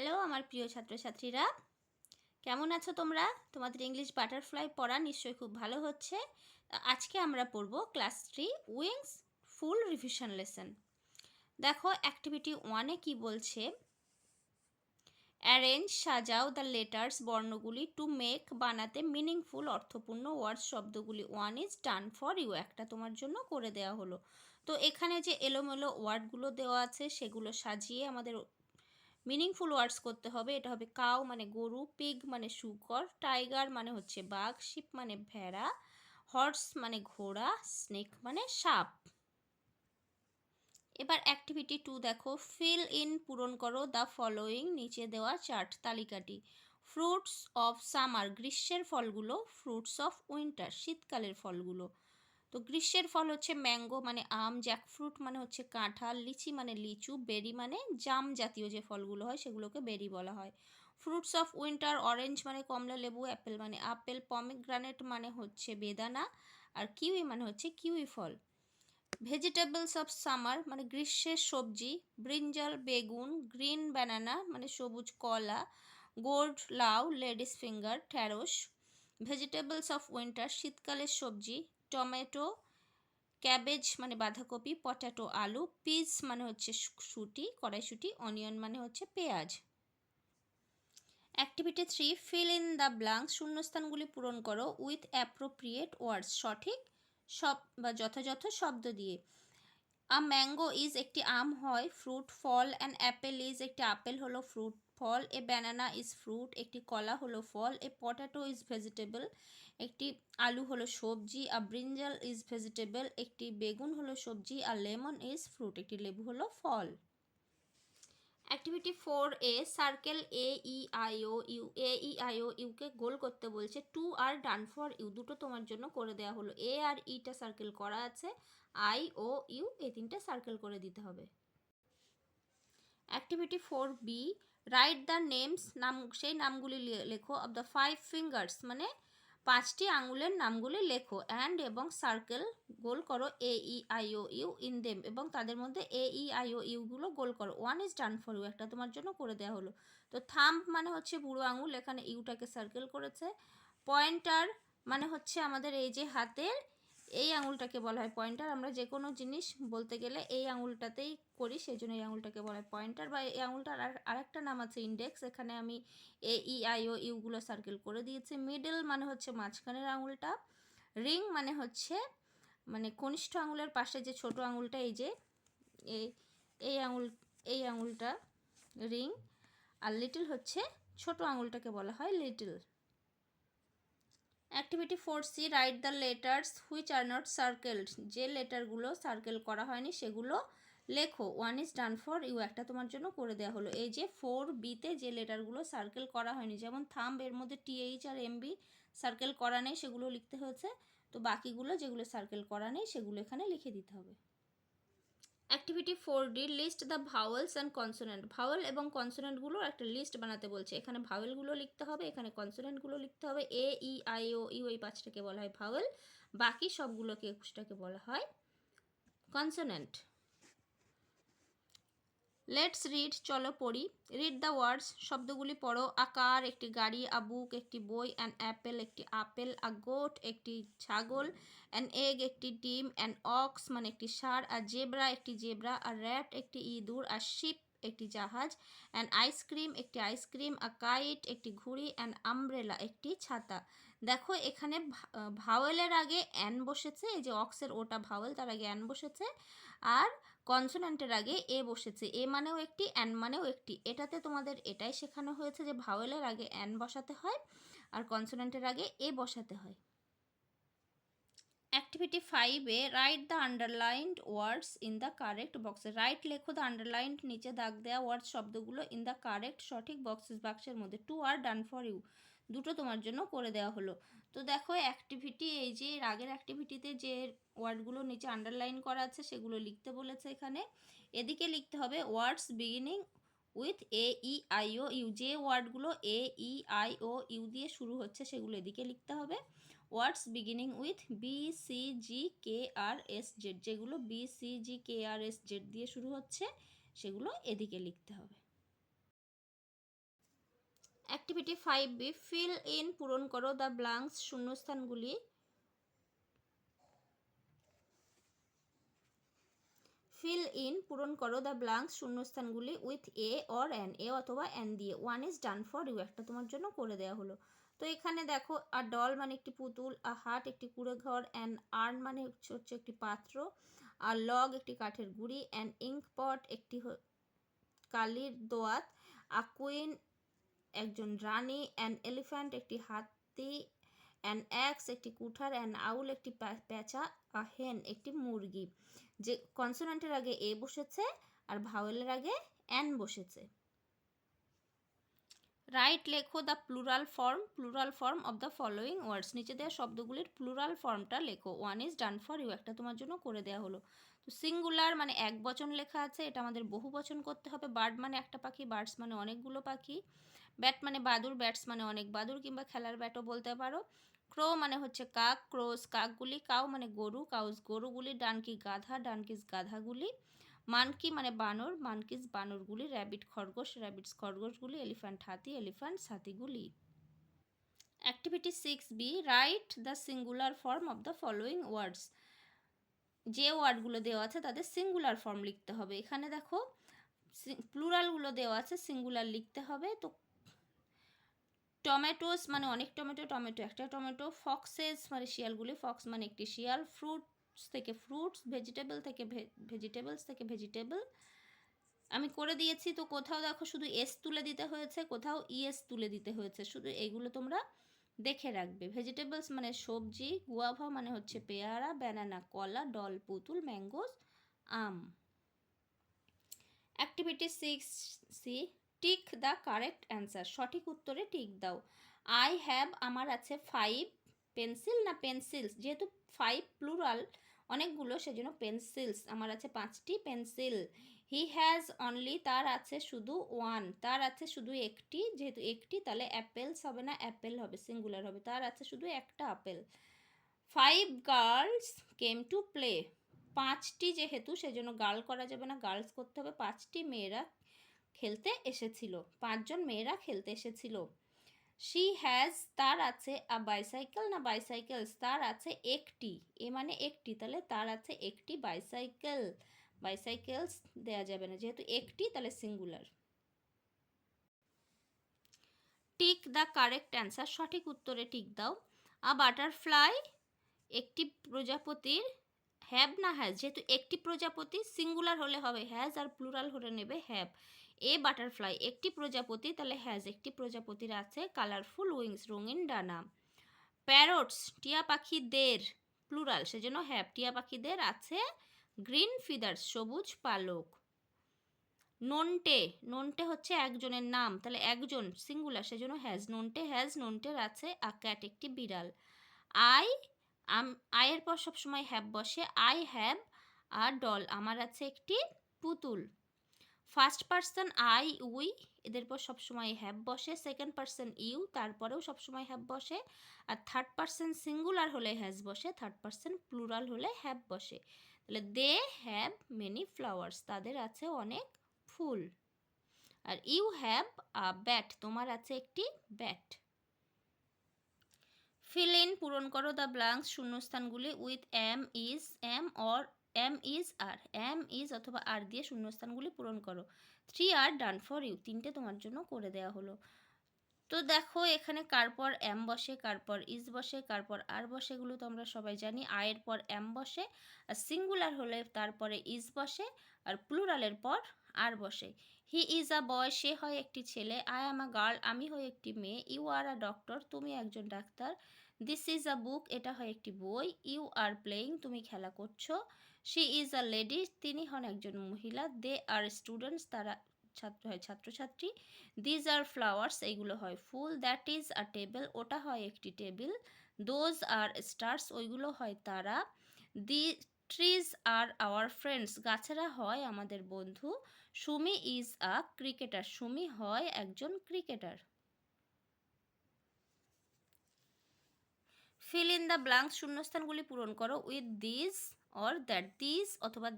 Hello আমার প্রিয় ছাত্রছাত্রীরা, কেমন আছো তোমরা? তোমাদের ইংলিশ বাটারফ্লাই পড়া নিশ্চয়ই খুব ভালো হচ্ছে। আজকে আমরা পড়ব ক্লাস 3 উইংস ফুল রিভিশন লেসন। দেখো অ্যাক্টিভিটি 1-এ কি বলছে, অ্যারেঞ্জ সাজাও দ্য লেটার্স বর্ণগুলি টু মেক বানাতে মিনিংফুল অর্থপূর্ণ ওয়ার্ডস শব্দগুলি। 1 ইজ ডান ফর ইউ, একটা তোমার জন্য করে দেওয়া হলো। তো এখানে যে এলোমেলো ওয়ার্ডগুলো দেওয়া আছে সেগুলো সাজিয়ে আমাদের মিনিংফুল ওয়ার্ডস করতে হবে। এটা হবে কাউ মানে গরু, পিগ মানে শূকর, টাইগার মানে হচ্ছে বাঘ, শিপ মানে ভেড়া, হর্স মানে ঘোড়া, স্নেক মানে সাপ। এবার অ্যাক্টিভিটি 2 দেখো, ফিল ইন পূরণ করো দ্য ফলোয়িং নিচে দেওয়া চার্ট তালিকাটি। ফ্রুটস অফ সামার গ্রীষ্মের ফলগুলো, ফ্রুটস অফ উইন্টার শীতকালের ফলগুলো। তো গ্রীষ্মের ফল হচ্ছে ম্যাঙ্গো মানে আম, জ্যাকফ্রুট মানে হচ্ছে কাঁঠাল, লিচি মানে লিচু, বেরি মানে জাম জাতীয় যে ফলগুলো হয় সেগুলোকে বেরি বলা হয়। ফ্রুটস অফ উইন্টার অরেঞ্জ মানে কমলা লেবু, অ্যাপেল মানে আপেল, পমিগ্রানেট মানে হচ্ছে বেদানা, আর কিউই মানে হচ্ছে কিউই ফল। ভেজিটেবলস অফ সামার মানে গ্রীষ্মের সবজি, ব্রিঞ্জাল বেগুন, গ্রিন ব্যানানা মানে সবুজ কলা, গোল্ড লাউ, লেডিস ফিঙ্গার ঢ্যাঁড়স। ভেজিটেবলস অফ উইন্টার শীতকালের সবজি, টমেটো, ক্যাবেজ মানে বাঁধাকপি, পটাটো আলু, পিস মানে হচ্ছে শুঁটি কড়াইশুঁটি, অনিয়ন মানে হচ্ছে পেঁয়াজ। Activity 3 fill in the blanks শূন্যস্থানগুলি পূরণ করো উইথ অ্যাপ্রোপ্রিয়েট ওয়ার্ডস সঠিক সব বা যথাযথ শব্দ দিয়ে। আ ম্যাঙ্গো ইজ একটি আম হয় ফ্রুট ফল, অ্যান অ্যাপেল ইজ একটি আপেল হলো ফ্রুট ফল, এ ব্যানানা ইজ ফ্রুট একটি কলা হলো ফল, এ পটাটো ইজ ভেজিটেবল একটি আলু হলো সবজি, আ ব্রিঞ্জাল ইজ ভেজিটেবল একটি বেগুন হলো সবজি, আর লেমন ইজ ফ্রুট একটি লেবু হলো ফল। অ্যাক্টিভিটি 4-এ circle A E I O U, A E I O ইউকে গোল করতে বলছে। Two are done for you, দুটো তোমার জন্য করে দেওয়া হলো। এ আর ইটা সার্কেল করা আছে, আই ও ইউ এই তিনটে সার্কেল করে দিতে হবে। অ্যাক্টিভিটি 4-বি রাইট দ্য নেমস নাম সেই নামগুলি লেখো অফ দ্য 5 ফিঙ্গার্স মানে 5টি আঙুলের নামগুলি লেখো, অ্যান্ড এবং সার্কেল গোল করো A E I O U in them এবং তাদের মধ্যে এ ই আই ও ইউগুলো গোল করো। 1 ইজ ডান ফর ইউ, একটা তোমার জন্য করে দেওয়া হলো। তো থাম্ব মানে হচ্ছে বুড়ো আঙুল, এখানে ইউটাকে সার্কেল করেছে। পয়েন্টার মানে হচ্ছে আমাদের এই যে হাতের এই আঙুলটাকে বলা হয় পয়েন্টার। আমরা যে কোনো জিনিস বলতে গেলে এই আঙুলটাতেই করি, সেই জন্য এই আঙুলটাকে বলা হয় পয়েন্টার, বা এই আঙুলটার আরেকটা নাম আছে ইন্ডেক্স। এখানে আমি এ ই আই ও ইউগুলো সার্কেল করে দিয়েছি। মিডল মানে হচ্ছে মাঝখানের আঙুলটা। রিং মানে হচ্ছে মানে কনিষ্ঠ আঙুলের পাশে যে ছোট আঙুলটা, এই যে এই এই আঙুল এই আঙুলটা রিং। আর লিটল হচ্ছে ছোট আঙুলটাকে বলা হয় লিটল। অ্যাক্টিভিটি 4-সি write the letters which are not circled, যে লেটারগুলো সার্কেল করা হয়নি সেগুলো লেখো। 1 ইজ ডান ফর ইউ, একটা তোমার জন্য করে দেওয়া হলো। এই যে 4-বিতে যে লেটারগুলো সার্কেল করা হয়নি, যেমন থাম্ব এর মধ্যে টিএইচ আর এমবি সার্কেল করা নেই, সেগুলো লিখতে হয়েছে। তো বাকিগুলো যেগুলো সার্কেল করা নেই সেগুলো এখানে লিখে দিতে হবে। অ্যাক্টিভিটি 4-ডি list the vowels and consonant, vowel এবং কনসোনেন্টগুলোর একটা লিস্ট বানাতে বলছে। এখানে ভাওয়েলগুলো লিখতে হবে, এখানে কনসোনেন্টগুলো লিখতে হবে। এ ই আই ও ইউ এই 5টাকে বলা হয় ভাওয়েল, বাকি সবগুলোকে 21টাকে বলা হয় কনসোনেন্ট। লেটস রিড চলো পড়ি। রিড দ্য ওয়ার্ডস শব্দগুলি পড়ো। আকার একটি গাড়ি, আ বুক একটি বই, অ্যান অ্যাপেল একটি আপেল, আ গোট একটি ছাগল, অ্যান এগ একটি ডিম, অ্যান অক্স মানে একটি ষাঁড়, আর জেব্রা একটি জেব্রা, আর র্যাট একটি ইঁদুর, আর শিপ একটি জাহাজ, অ্যান আইসক্রিম একটি আইসক্রিম, আ কাইট একটি ঘুড়ি, অ্যান আমব্রেলা একটি ছাতা। দেখো এখানে ভাওয়েলের আগে অ্যান বসেছে, এই যে অক্সের ওটা ভাওয়েল, তার আগে অ্যান বসেছে, আর কনসোনেন্টের আগে এ বসেছে। এ মানেও একটি, অ্যান মানেও একটি। এটাতে তোমাদের এটাই শেখানো হয়েছে যে ভাওয়েলের আগে অ্যান বসাতে হয় আর কনসোনেন্টের আগে এ বসাতে হয়। অ্যাক্টিভিটি 5-এ write the underlined words in the correct বক্সে, রাইট লেখো দ্য আন্ডারলাইন্ড নিচে দাগ দেওয়া ওয়ার্ডস শব্দগুলো ইন দ্য কারেক্ট সঠিক বাক্সের মধ্যে। 2 আর ডান ফর ইউ, দুটো তোমার জন্য করে দেওয়া হলো। তো দেখো অ্যাক্টিভিটি এই যে আগের অ্যাক্টিভিটিতে যে ওয়ার্ডগুলো নিচে আন্ডারলাইন করা আছে সেগুলো লিখতে বলেছে। এখানে এদিকে লিখতে হবে words beginning with A E I O U, যে ওয়ার্ডগুলো এ ই আই ও ইউ দিয়ে শুরু হচ্ছে সেগুলো এদিকে লিখতে হবে। Words beginning with B C G K R S Z, যেগুলো B C G K R S Z দিয়ে শুরু হচ্ছে সেগুলো এদিকে লিখতে হবে। অ্যাক্টিভিটি 5B, ফিল ইন, পূরণ করো দ্য ব্ল্যাঙ্কস, শূন্যস্থানগুলি। ফিল ইন, পূরণ করো দ্য ব্ল্যাঙ্কস, শূন্যস্থানগুলি with a or an, a অথবা অ্যান দিয়ে। One is done for you, একটা তোমার জন্য করে দেওয়া হলো। তো এখানে দেখো, আর ডল মানে একটি পুতুল, আর হাট একটি কুড়ে ঘর, অ্যান আর্ন মানে হচ্ছে একটি পাত্র, আর লগ একটি কাঠের গুঁড়ি, অ্যান ইঙ্ক পট একটি কালির দোয়াত, আ কুইন একজন রানী, অ্যান এলিফ্যান্ট একটি হাতি, অ্যান অ্যাক্স একটি কুঠার, অ্যান আউল একটি পেঁচা, আ হেন একটি মুরগি। যে কনসোনেন্টের আগে এ বসেছে আর ভাওয়েলের আগে অ্যান বসেছে। রাইট, লেখো the plural form of the following words, নিচে দেওয়া শব্দগুলির প্লুরাল ফর্মটা লেখো। One is done for you, একটা তোমার জন্য করে দেওয়া হলো। তো সিঙ্গুলার মানে এক বচন লেখা আছে, এটা আমাদের বহু বচন করতে হবে। বার্ড মানে একটা পাখি, বার্ডস মানে অনেকগুলো পাখি। ব্যাট মানে বাদুর, ব্যাটস মানে অনেক বাদুর কিংবা খেলার ব্যাটও বলতে পারো। ক্রো মানে হচ্ছে কাক, ক্রোস কাকগুলি। কাউ মানে গরু, কাউস গরুগুলি। ডানকি গাধা, ডানকিস গাধাগুলি। মানকি মানে বানর, মানকিস বানরগুলি। র্যাবিট খরগোশ, র্যাবিটস খরগোশগুলি। এলিফ্যান্ট হাতি, এলিফ্যান্টস হাতিগুলি। Activity 6B, write the singular form of the following words, যে ওয়ার্ডগুলো দেওয়া আছে তাদের সিঙ্গুলার ফর্ম লিখতে হবে। এখানে দেখো প্লুরালগুলো দেওয়া আছে, সিঙ্গুলার লিখতে হবে। তো টমেটোস মানে অনেক টমেটো, টমেটো একটা টমেটো। ফক্সেস মানে শিয়ালগুলি, ফক্স মানে একটি শিয়াল। ফ্রুটস থেকে ফ্রুটস, ভেজিটেবল থেকে ভেজিটেবলস থেকে ভেজিটেবল। আমি করে দিয়েছি, তো কোথাও দেখো শুধু এস তুলে দিতে হয়েছে, কোথাও ইএস তুলে দিতে হয়েছে, শুধু এইগুলো তোমরা দেখে রাখবে। ভেজিটেবলস মানে সবজি, গুয়াভা মানে হচ্ছে পেয়ারা, ব্যানানা কলা, ডল পুতুল, ম্যাঙ্গোস আম। Activity 6C, tick the correct answer, সঠিক উত্তরে টিক দাও। আই হ্যাভ, আমার আছে 5 পেন্সিল না পেন্সিলস, যেহেতু 5 প্লুরাল অনেকগুলো সেজন্য পেন্সিলস, আমার আছে 5টি পেন্সিল। হি হ্যাজ অনলি, তার আছে শুধু 1, তার আছে শুধু একটি, যেহেতু একটি তাহলে অ্যাপেলস হবে না, অ্যাপেল হবে, সিঙ্গুলার হবে, তার আছে শুধু একটা apple. 5 girls came to play, 5টি যেহেতু সেজন্য গার্ল করা যাবে না, গার্লস করতে হবে। 5টি মেয়েরা খেলতে এসেছিল, 5জন মেয়েরা খেলতে এসেছিল। শি হ্যাজ, তার আছে আ বাইসাইকেল না বাইসাইকেলস, তার আছে একটি, এ মানে একটি, তাহলে তার আছে একটি বাইসাইকেল, বাইসাইকেলস দেয়া যাবে না, যেহেতু একটি তাহলে singular. Tick the correct answer, সঠিক উত্তরে টিক দাও। আ বাটারফ্লাই, একটি প্রজাপতির। হ্যাভ না হ্যাজ, যেহেতু একটি প্রজাপতি, সিঙ্গুলার হলে হবে হ্যাজ, আর প্লুরাল হলে নেবে হ্যাভ। এ বাটারফ্লাই, একটি প্রজাপতি, তাহলে হ্যাজ, একটি প্রজাপতির আছে কালারফুল উইংস, রঙিন ডানা। প্যারটস, টিয়া পাখিদের, প্লুরাল সেজন্য হ্যাভ, টিয়া পাখিদের আছে গ্রিন ফিদার্স, সবুজ পালক। নন্টে, নন্টে হচ্ছে একজনের নাম, তাহলে একজন, সিঙ্গুলার সেজন্য হ্যাজ, নন্টে হ্যাজ, নন্টের আছে আ ক্যাট, একটি বিড়াল। আই, আয়ের পর সবসময় হ্যাভ বসে। আই হ্যাভ আ ডল, আমার আছে একটি পুতুল। ফার্স্ট পার্সন আই, উই, এদের পর সবসময় হ্যাভ বসে। সেকেন্ড পার্সন ইউ, তারপরেও সবসময় হ্যাভ বসে। আর থার্ড পার্সন সিঙ্গুলার হলে হ্যাজ বসে, থার্ড পার্সন প্লুরাল হলে হ্যাভ বসে। তাহলে দে হ্যাভ মেনি ফ্লাওয়ার্স, তাদের আছে অনেক ফুল। আর ইউ হ্যাভ আ ব্যাট, তোমার আছে একটি ব্যাট। ফিল ইন, পূরণ করো দ্য ব্ল্যাঙ্কস, শূন্যস্থানগুলি with am is, am or am is are, am is অথবা আর দিয়ে শূন্যস্থানগুলি পূরণ করো। 3 আর ডান ফর ইউ, 3টে তোমার জন্য করে দেওয়া হলো। তো দেখো এখানে কার পর এম বসে, কার পর ইজ বসে, কার পর আর বসে, এগুলো তো আমরা সবাই জানি। আয়ের পর এম বসে, আর সিঙ্গুলার হলে তারপরে ইজ বসে, আর প্লুরালের পর আর বসে। হি ইজ আ বয়, সে হয় একটি ছেলে। আই অ্যাম আ গার্ল, আমি হই একটি মেয়ে। ইউ আর আ ডক্টর, তুমি একজন ডাক্তার। দিস ইজ আ বুক, এটা হয় একটি বই। ইউ আর প্লেয়িং, তুমি খেলা করছো। শি ইজ আ লেডি, তিনি হন একজন মহিলা। দে আর স্টুডেন্টস, তারা ছাত্র হয় ছাত্রছাত্রী। দিজ আর ফ্লাওয়ার্স, এইগুলো হয় ফুল। দ্যাট ইজ আ টেবিল, ওটা হয় একটি টেবিল। দোজ আর স্টার্স, ওইগুলো হয় তারা। The trees are our friends, গাছেরা হয় আমাদের বন্ধু। Sumi is a cricketer, Sumi হয় একজন cricketer. Fill in the blanks, শূন্যস্থানগুলি পূরণ করো with these or that, this অথবা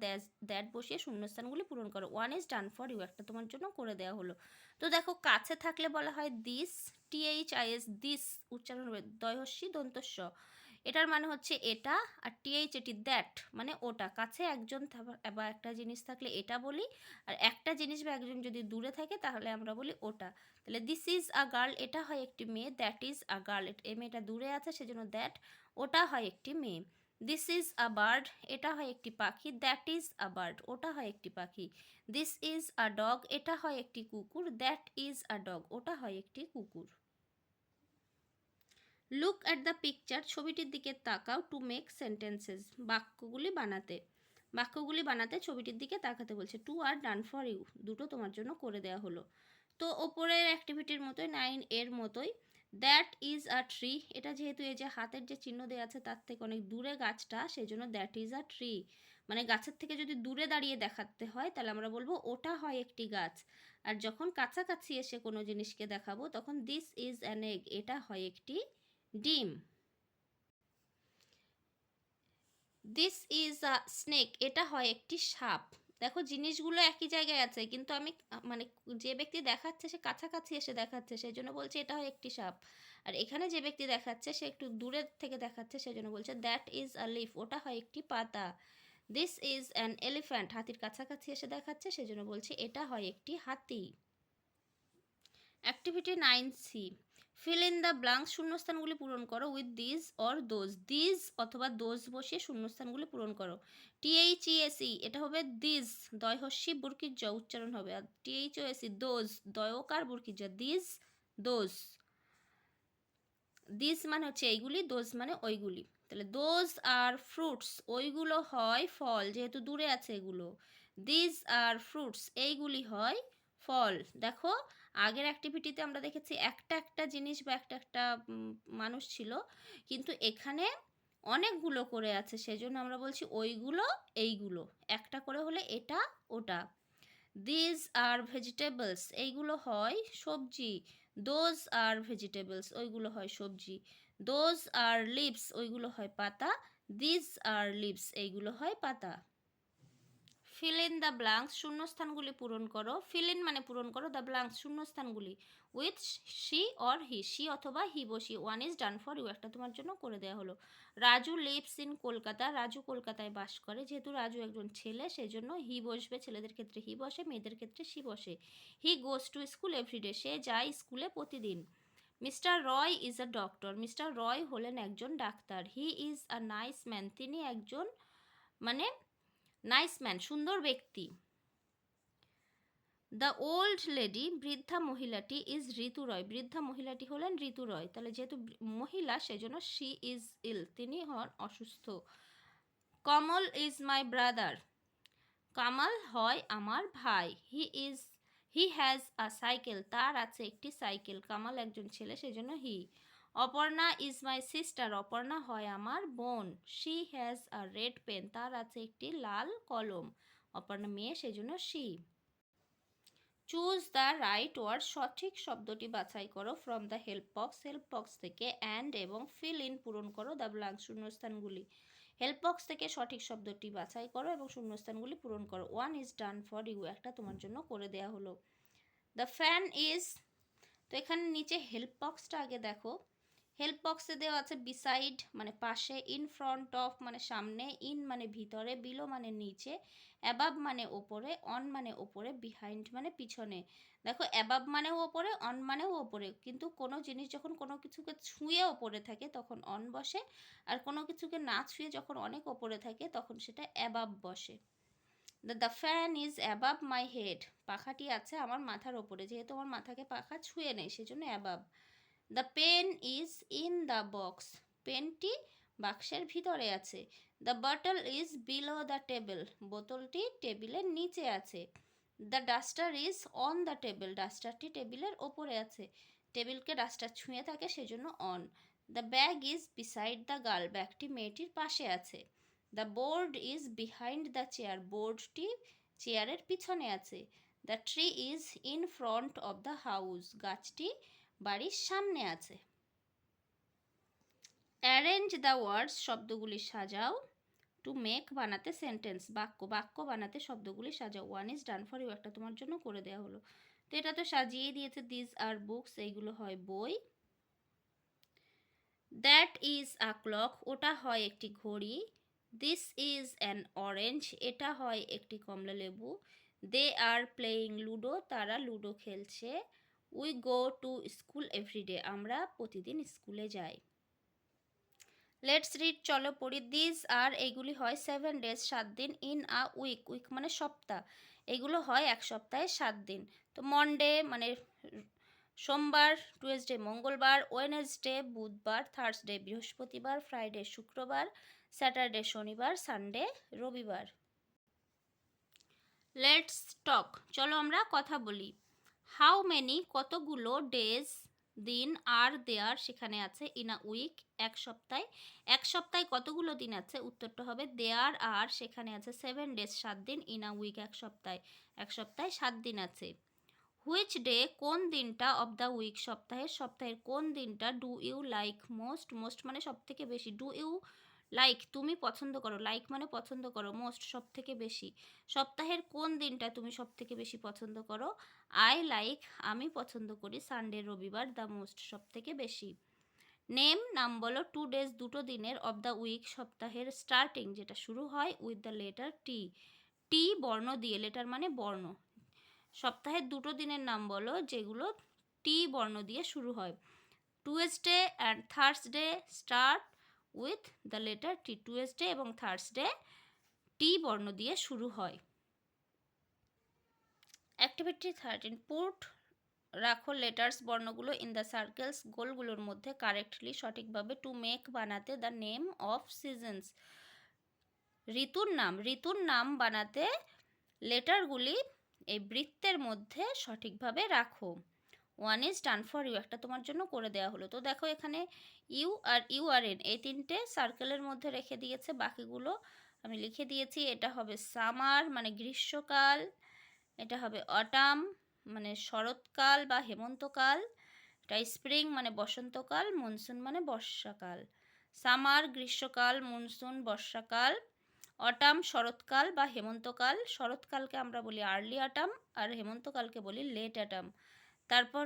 দ্যাট বসিয়ে শূন্যস্থানগুলি পূরণ করো। One is done for you, একটা তোমার জন্য করে দেওয়া হলো। তো দেখো কাছে থাকলে বলা হয় দিস, THIS, দিস উচ্চারণ হবে দয়হস্যি দন্তস্য। এটার মানে হচ্ছে এটা, আর TH এটি দ্যাট মানে ওটা। কাছে একজন বা একটা জিনিস থাকলে এটা বলি, আর একটা জিনিস বা একজন যদি দূরে থাকে তাহলে আমরা বলি ওটা। তাহলে দিস ইজ আ গার্ল, এটা হয় একটি মেয়ে। দ্যাট ইজ আ গার্ল, এই মেয়েটা দূরে আছে সেজন্য দ্যাট, ওটা হয় একটি মেয়ে। দিস ইজ আ বার্ড, এটা হয় একটি পাখি। দ্যাট ইজ আ বার্ড, ওটা হয় একটি পাখি। দিস ইজ আ ডগ, এটা হয় একটি কুকুর। দ্যাট ইজ আ ডগ, ওটা হয় একটি কুকুর। লুক অ্যাট দ্য পিকচার, ছবিটির দিকে তাকাও। টু মেক সেন্টেন্সেস, বাক্যগুলি বানাতে। বাক্যগুলি বানাতে ছবিটির দিকে তাকাতে বলছে। Two are done for you, দুটো তোমার জন্য করে দেওয়া হলো। তো ওপরের অ্যাক্টিভিটির মতোই 9 এর মতোই, দ্যাট ইজ আ ট্রি, এটা যেহেতু এই যে হাতের যে চিহ্ন দেওয়া আছে তার থেকে অনেক দূরে গাছটা, সেই জন্য দ্যাট ইজ আ ট্রি। মানে গাছের থেকে যদি দূরে দাঁড়িয়ে দেখাতে হয় তাহলে আমরা বলবো ওটা হয় একটি গাছ। আর যখন কাছাকাছি এসে কোনো জিনিসকে দেখাবো তখন দিস ইজ অ্যান এগ, এটা হয় একটি ডিম। দিস ইজ আ স্নেক, এটা হয় একটি সাপ। দেখো জিনিসগুলো একই জায়গায় আছে কিন্তু আমি মানে যে ব্যক্তি দেখাচ্ছে সে কাছাকাছি এসে দেখাচ্ছে সেই জন্য বলছে এটা হয় একটি সাপ। আর এখানে যে ব্যক্তি দেখাচ্ছে সে একটু দূরের থেকে দেখাচ্ছে সেই জন্য বলছে দ্যাট ইজ আ লিফ, ওটা হয় একটি পাতা। দিস ইজ অ্যান এলিফ্যান্ট, হাতির কাছাকাছি এসে দেখাচ্ছে সেই জন্য বলছে এটা হয় একটি হাতি। Activity 9C, fill in the blanks, শূন্যস্থানগুলি পূরণ করো with this or those. This অথবা দোজ বসিয়ে শূন্যস্থানগুলি পূরণ করো। THESE, এটা হবে দিস, দয়হস্যি বুরকির জ উচ্চারণ হবে। আর THOSE দোজ, দয়কার বুরকির জ, দিস দোজ। দিস মানে হচ্ছে এইগুলি, দোজ মানে ওইগুলি। তাহলে দোজ আর ফ্রুটস, ওইগুলো হয় ফল, যেহেতু দূরে আছে এগুলো। দিস আর ফ্রুটস, এইগুলি হয় ফল। দেখো আগের অ্যাক্টিভিটিতে আমরা দেখেছি একটা একটা জিনিস বা একটা একটা মানুষ ছিল, কিন্তু এখানে অনেকগুলো করে আছে সেজন্য আমরা বলছি ওইগুলো এইগুলো, একটা করে হলে এটা ওটা। দিস আর ভেজিটেবলস, এইগুলো হয় সবজি। দোজ আর ভেজিটেবলস, ওইগুলো হয় সবজি। দোজ আর লিভস, ওইগুলো হয় পাতা। দিস আর লিভস, এইগুলো হয় পাতা। ফিল ইন দ্য ব্লাঙ্কস, শূন্যস্থানগুলি পূরণ করো। ফিল ইন মানে পূরণ করো, দ্য ব্লাঙ্কস শূন্যস্থানগুলি with she or he, she অথবা হি বসি। One is done for you, একটা তোমার জন্য করে দেওয়া হলো। রাজু লিভস ইন কলকাতা, রাজু কলকাতায় বাস করে। যেহেতু রাজু একজন ছেলে সেই জন্য হি বসবে, ছেলেদের ক্ষেত্রে হি বসে, মেয়েদের ক্ষেত্রে সি বসে। He goes to school everyday, সে যায় স্কুলে প্রতিদিন। Mr Roy is a doctor, Mr Roy হলেন একজন ডাক্তার। He is a nice man, তিনি একজন মানে নাইস ম্যান, সুন্দর ব্যক্তি। দ্য ওল্ড লেডি, বৃদ্ধা মহিলাটি, ইজ ঋতু রয়, বৃদ্ধা মহিলাটি হলেন ঋতু রয়। তাহলে যেহেতু মহিলা সেজন্য শি ইজ ইল, তিনি হন অসুস্থ। কমল ইজ মাই ব্রাদার, কামাল হয় আমার ভাই। হি হ্যাজ আ সাইকেল, তার আছে একটি সাইকেল। কামাল একজন ছেলে সেজন্য he. Aparna is my sister, Aparna হয় আমার বোন। She has a red pen, তার আছে একটি লাল কলম। অপর্ণা মেয়ে সেজন্য she. Choose the right word, সঠিক শব্দটি বাছাই করো from the help box, help box থেকে। অ্যান্ড এবং ফিল ইন পূরণ করো দ্য ব্ল্যাঙ্ক শূন্যস্থানগুলি। হেল্প বক্স থেকে সঠিক শব্দটি বাছাই করো এবং শূন্যস্থানগুলি পূরণ করো। One is done for you, একটা তোমার জন্য করে দেওয়া হলো। দ্য ফ্যান ইজ, তো এখানে নিচে হেল্প বক্সটা আগে দেখো। হেল্প বক্সে দেওয়া আছে বিসাইড মানে পাশে, ইন ফ্রন্ট অফ মানে সামনে, ইন মানে ভিতরে, বিলো মানে নিচে, অ্যাবাব মানে ওপরে, অন মানে ওপরে, বিহাইন্ড মানে পিছনে। দেখো অ্যাবাব মানেও ওপরে, অন মানেও ওপরে, কিন্তু কোনো জিনিস যখন কোনো কিছুকে ছুঁয়ে ওপরে থাকে তখন অন বসে, আর কোনো কিছুকে না ছুঁয়ে যখন অনেক ওপরে থাকে তখন সেটা অ্যাবাব বসে। The fan is above my head, পাখাটি আছে আমার মাথার ওপরে, যেহেতু আমার মাথাকে পাখা ছুঁয়ে নেই সেজন্য above. The pen is in the box, পেনটি বাক্সের ভিতরে আছে। The bottle is below the table, বোতলটি টেবিলের নিচে আছে। The duster is on the table, ডাস্টারটি টেবিলের ওপরে আছে। টেবিলকে ডাস্টার ছুঁয়ে থাকে সেজন্য on. The bag is beside the girl, ব্যাগটি মেয়েটির পাশে আছে। The board is behind the chair, বোর্ডটি চেয়ারের পিছনে আছে। The tree is in front of the house, গাছটি বাড়ির সামনে আছে। অ্যারেঞ্জ দ্য ওয়ার্ডস, শব্দগুলি সাজাও। টু মেক বানাতে সেন্টেন্স, বাক্য বানাতে শব্দগুলি সাজাও। 1 ইজ ডান ফর ইউ, একটা তোমার জন্য করে দেওয়া হলো। তো এটা তো সাজিয়েই দিয়েছে, দিস আর বুকস, এইগুলো হয় বই। দ্যাট ইজ আ ক্লক, ওটা হয় একটি ঘড়ি। দিস ইজ অ্যান অরেঞ্জ, এটা হয় একটি কমলা লেবু। দে আর প্লেয়িং লুডো, তারা লুডো খেলছে। We go to school everyday, আমরা প্রতিদিন স্কুলে যাই। লেটস রিড, চলো পড়ি। দিস আর, এইগুলি হয় 7 ডেজ, 7 দিন। ইন আ উইক, উইক মানে সপ্তাহ, এগুলো হয় এক সপ্তাহে 7 দিন। তো মনডে মানে সোমবার, টুয়েসডে মঙ্গলবার, ওয়েনেসডে বুধবার, থার্সডে বৃহস্পতিবার, ফ্রাইডে শুক্রবার, স্যাটারডে শনিবার, সানডে রবিবার। লেটস টক, চলো আমরা কথা বলি। হাউ মেনি, কতগুলো, ডেজ দিন, আর দেয়ার সেখানে আছে, ইন আ উইক এক সপ্তাহে, এক সপ্তাহে কতগুলো দিন আছে, উত্তরটা হবে দেয়ার আর সেখানে আছে 7 ডেজ 7 দিন, ইন আ উইক এক সপ্তাহে, এক সপ্তাহে 7 দিন আছে। হুইচ ডে, কোন দিনটা, অফ দ্য উইক সপ্তাহের, সপ্তাহের কোন দিনটা, do you like most, most মানে সব থেকে বেশি, ডু ইউ লাইক তুমি পছন্দ করো, লাইক মানে পছন্দ করো, মোস্ট সব থেকে বেশি, সপ্তাহের কোন দিনটা তুমি সব থেকে বেশি পছন্দ করো। আই লাইক, আমি পছন্দ করি, সানডে রবিবার, দ্য মোস্ট সব থেকে বেশি। নেম, নাম বলো। 2 ডেজ দুটো দিনের, অফ দ্য উইক সপ্তাহের, স্টার্টিং যেটা শুরু হয় উইথ দ্য লেটার টি, টি বর্ণ দিয়ে, লেটার মানে বর্ণ, সপ্তাহের দুটো দিনের নাম বলো যেগুলো টি বর্ণ দিয়ে শুরু হয়। Tuesday and Thursday start with the letter T, Tuesday এবং থার্সডে টি বর্ণ দিয়ে শুরু হয়। অ্যাক্টিভিটি 13, পুট রাখো লেটার্স বর্ণগুলো ইন দ্য সার্কেলস গোলগুলোর মধ্যে কারেক্টলি সঠিকভাবে, টু মেক বানাতে, দ্য নেম অফ সিজনস ঋতুর নাম বানাতে লেটারগুলি এই বৃত্তের মধ্যে সঠিকভাবে রাখো। 1 ইজ ডান ফর ইউ, একটা তোমার জন্য করে দেওয়া হলো। তো দেখো এখানে U R U R N এই তিনটে সার্কেলের মধ্যে রেখে দিয়েছে, বাকিগুলো আমি লিখে দিয়েছি। এটা হবে সামার মানে গ্রীষ্মকাল, এটা হবে অটাম মানে শরৎকাল বা হেমন্তকাল, এটা স্প্রিং মানে বসন্তকাল, মনসুন মানে বর্ষাকাল। সামার গ্রীষ্মকাল, মনসুন বর্ষাকাল, অটাম শরৎকাল বা হেমন্তকাল, শরৎকালকে আমরা বলি আর্লি অটাম আর হেমন্তকালকে বলি লেট অটাম। তারপর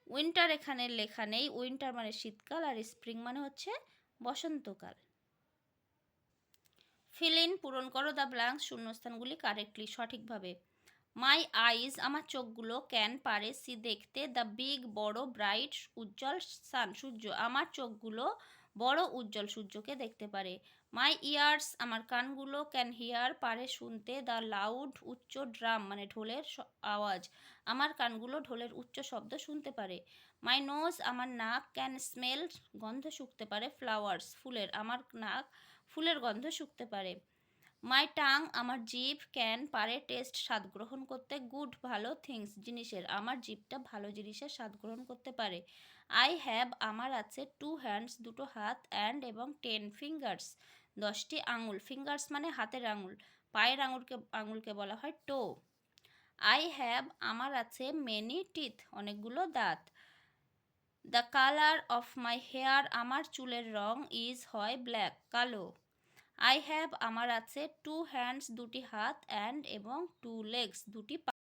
উইন্টার এখানে লেখা নেই, উইন্টার মানে শীতকাল আর স্প্রিং মানে হচ্ছে বসন্তকাল। ফিল ইন, পূরণ করো দ্য ব্ল্যাঙ্কস শূন্যস্থানগুলি কারেক্টলি সঠিকভাবে। মাই আইজ, আমার চোখগুলো, ক্যান পারে, সি দেখতে, দ্য বিগ বড়, ব্রাইট উজ্জ্বল, সান সূর্য, আমার চোখগুলো বড় উজ্জ্বল সূর্যকে দেখতে পারে। মাই ইয়ার্স, আমার কানগুলো, ক্যান হিয়ার পারে শুনতে, দ্য লাউড উচ্চ, ড্রাম মানে ঢোলের আওয়াজ, আমার কানগুলো ঢোলের উচ্চ শব্দ শুনতে পারে। মাই নোজ, আমার নাক, ক্যান স্মেল গন্ধ শুঁকতে পারে, ফ্লাওয়ার্স ফুলের, আমার নাক ফুলের গন্ধ শুঁকতে পারে। মাই টাং, আমার জিভ, ক্যান পারে টেস্ট স্বাদ গ্রহণ করতে, গুড ভালো, থিংস জিনিসের, আমার জিভটা ভালো জিনিসের স্বাদ গ্রহণ করতে পারে। আই হ্যাভ, আমার আছে, 2 হ্যান্ডস দুটো হাত, অ্যান্ড এবং 10 ফিঙ্গার্স 10টি আঙুল, ফিঙ্গার্স মানে হাতের আঙুল, পায়ের আঙুলকে বলা হয় টো। আই হ্যাভ, আমার আছে, মেনি টিথ অনেকগুলো দাঁত। The colour of my hair, আমার চুলের রং, ইজ হয় ব্ল্যাক কালো। আই হ্যাভ, আমার আছে, 2 হ্যান্ডস দুটি হাত, অ্যান্ড এবং 2 লেগস দুটি পা।